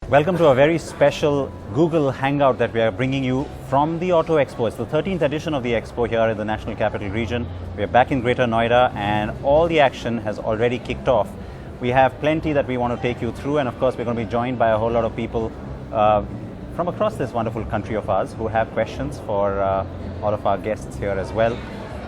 Welcome to a very special Google Hangout that we are bringing you from the Auto Expo. It's the 13th edition of the Expo here in the National Capital Region. We are back in Greater Noida and all the action has already kicked off. We have plenty that we want to take you through, and of course we're going to be joined by a whole lot of people from across this wonderful country of ours who have questions for all of our guests here as well.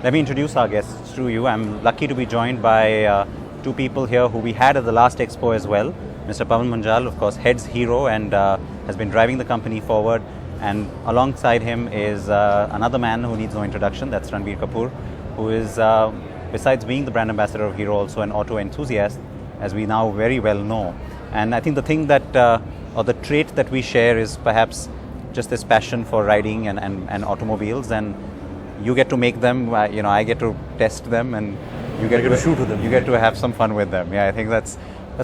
Let me introduce our guests to you. I'm lucky to be joined by two people here who we had at the last Expo as well. Mr. Pawan Munjal, of course, heads Hero and has been driving the company forward. And alongside him is another man who needs no introduction, that's Ranbir Kapoor, who is, besides being the brand ambassador of Hero, also an auto enthusiast, as we now very well know. And I think the thing that, or the trait that we share is perhaps just this passion for riding and automobiles. And you get to make them, I get to test them, and you get to shoot with them. You get to have some fun with them. Yeah, I think that's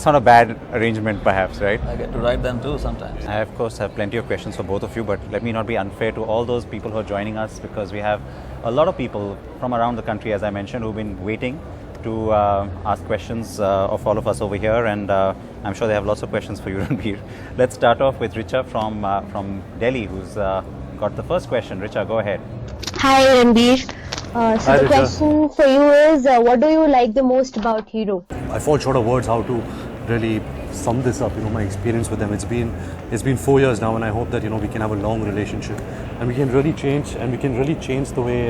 not a bad arrangement, perhaps, right? I get to ride them too sometimes. I, of course, have plenty of questions for both of you, but let me not be unfair to all those people who are joining us, because we have a lot of people from around the country, as I mentioned, who've been waiting to ask questions of all of us over here, and I'm sure they have lots of questions for you, Ranbir. Let's start off with Richa from Delhi, who's got the first question. Richa, go ahead. Hi, Ranbir. Hi, The Richa. question for you is, what do you like the most about Hero? I fall short of words how to really sum this up. My experience with them. It's been 4 years now, and I hope that we can have a long relationship, and we can really change the way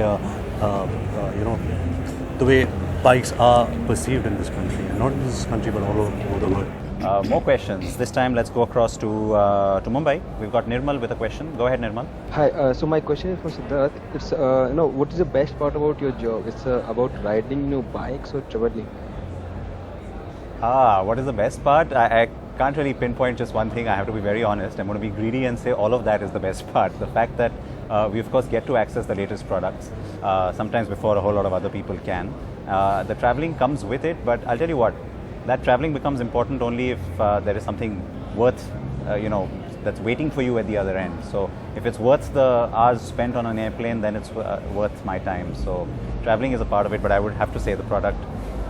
the way bikes are perceived in this country, and not in this country but all over the world. More questions. This time, let's go across to Mumbai. We've got Nirmal with a question. Go ahead, Nirmal. Hi, so my question is for Siddharth. It's what is the best part about your job? It's about riding new bikes or traveling? What is the best part? I can't really pinpoint just one thing. I have to be very honest. I'm going to be greedy and say all of that is the best part. The fact that we, of course, get to access the latest products, sometimes before a whole lot of other people can. The traveling comes with it, but I'll tell you what, that traveling becomes important only if there is something worth, that's waiting for you at the other end. So if it's worth the hours spent on an airplane, then it's worth my time. So traveling is a part of it, but I would have to say the product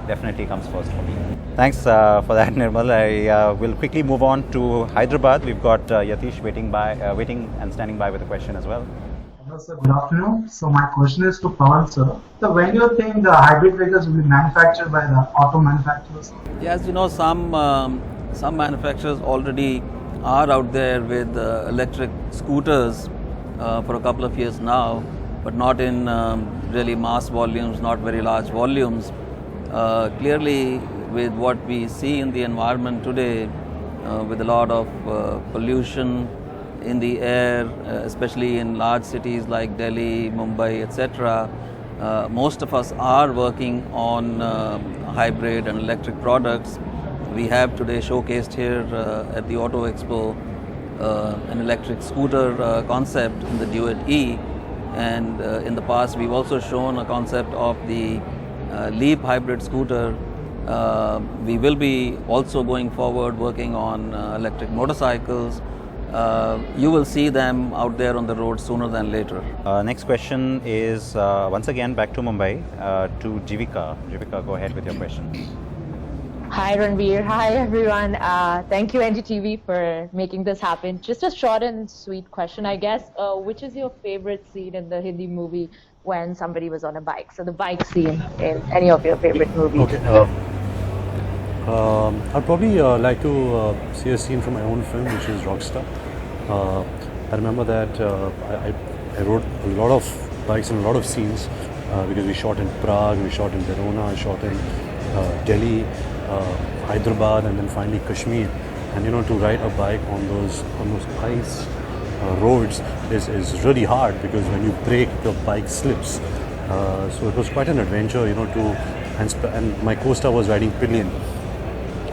definitely comes first for me. Thanks for that, Nirmal. I will quickly move on to Hyderabad. We've got Yatish waiting and standing by with a question as well. Hello sir, good afternoon. So my question is to Pawan sir. So when do you think the hybrid vehicles will be manufactured by the auto manufacturers? Yeah, as you know, some manufacturers already are out there with electric scooters for a couple of years now, but not in really mass volumes, not very large volumes. Clearly, with what we see in the environment today, with a lot of pollution in the air, especially in large cities like Delhi, Mumbai, etc., most of us are working on hybrid and electric products. We have today showcased here at the Auto Expo an electric scooter concept in the Duet E, and in the past we've also shown a concept of the Leap hybrid scooter. We will be also going forward working on electric motorcycles. You will see them out there on the road sooner than later. Next question is once again back to Mumbai, to Jivika. Jivika, go ahead with your question. Hi, Ranbir. Hi, everyone. Thank you, NDTV, for making this happen. Just a short and sweet question, I guess. Which is your favorite scene in the Hindi movie when somebody was on a bike? So the bike scene in any of your favorite movies. Okay. I'd probably like to see a scene from my own film, which is Rockstar. I remember that I wrote a lot of bikes and a lot of scenes because we shot in Prague, we shot in Verona, we shot in Delhi, Hyderabad, and then finally Kashmir. And to ride a bike on those ice roads is really hard, because when you brake, the bike slips. So it was quite an adventure, and my co-star was riding pillion,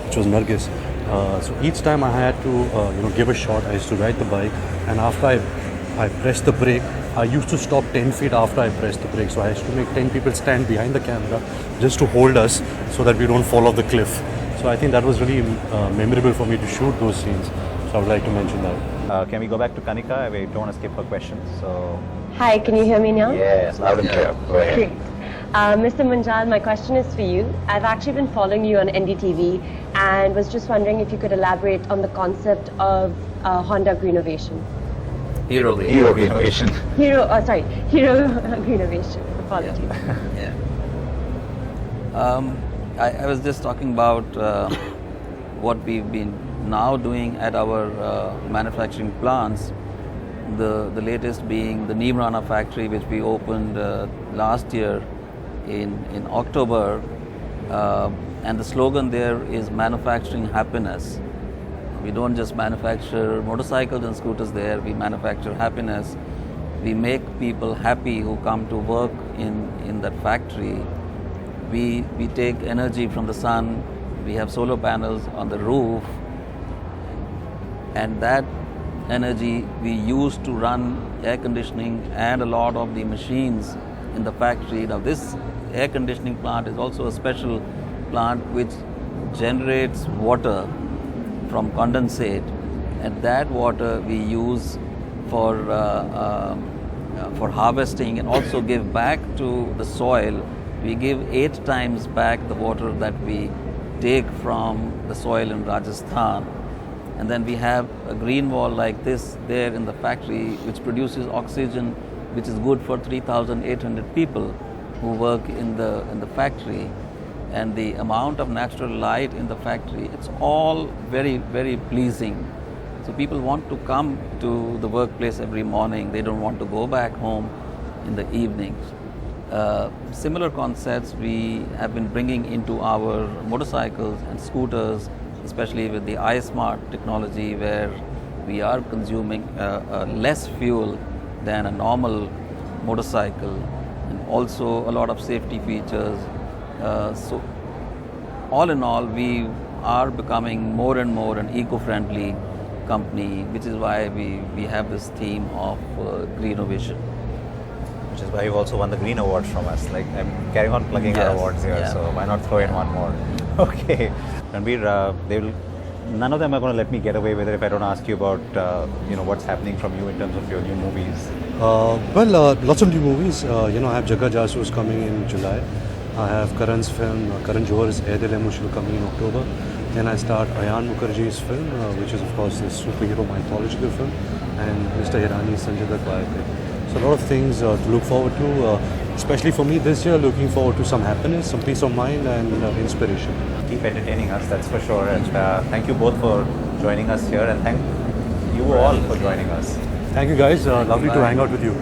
which was Nargis. So each time I had to, give a shot, I used to ride the bike, and after I pressed the brake, I used to stop 10 feet after I pressed the brake. So I used to make 10 people stand behind the camera just to hold us so that we don't fall off the cliff. So I think that was really memorable for me to shoot those scenes. So I would like to mention that. Can we go back to Kanika? We don't want to skip her question. So. Hi, can you hear me now? Yes, loud and clear. Go ahead. Great. Mr. Munjal, my question is for you. I've actually been following you on NDTV and was just wondering if you could elaborate on the concept of Honda Greenovation. Hero Green. Hero Innovation. Hero Greenovation. Apologies. Yeah. I was just talking about what we've been now doing at our manufacturing plants. The latest being the Neemrana factory, which we opened last year in October, and the slogan there is manufacturing happiness. We don't just manufacture motorcycles and scooters there, we manufacture happiness. We make people happy who come to work in that factory. We take energy from the sun, we have solar panels on the roof, and that energy we use to run air conditioning and a lot of the machines in the factory. Now this air conditioning plant is also a special plant which generates water from condensate, and that water we use for harvesting and also give back to the soil. We give 8 times back the water that we take from the soil in Rajasthan. And then we have a green wall like this there in the factory, which produces oxygen, which is good for 3,800 people who work in the factory. And the amount of natural light in the factory, it's all very, very pleasing. So people want to come to the workplace every morning. They don't want to go back home in the evenings. Similar concepts we have been bringing into our motorcycles and scooters, especially with the iSmart technology, where we are consuming less fuel than a normal motorcycle, and also a lot of safety features. So all in all, we are becoming more and more an eco-friendly company, which is why we have this theme of Greenovation. Which is why you've also won the Green Award from us. Like, I'm carrying on plugging our Yes, awards here, yeah. so why not throw in one more? Okay. Ranbir, none of them are going to let me get away with it if I don't ask you about what's happening from you in terms of your new movies. Lots of new movies. I have Jagga Jasoos coming in July. I have Karan's film, Karan Johar's Ae Dil Hai Mushkil coming in October. Then I start Ayan Mukherjee's film, which is of course this superhero mythological film, and Mr. Hirani's Sanjay Dutt biopic. So a lot of things to look forward to, especially for me this year, looking forward to some happiness, some peace of mind and inspiration. Keep entertaining us, that's for sure. And thank you both for joining us here, and thank you all for joining us. Thank you guys, lovely to hang out with you.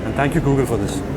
And thank you Google for this.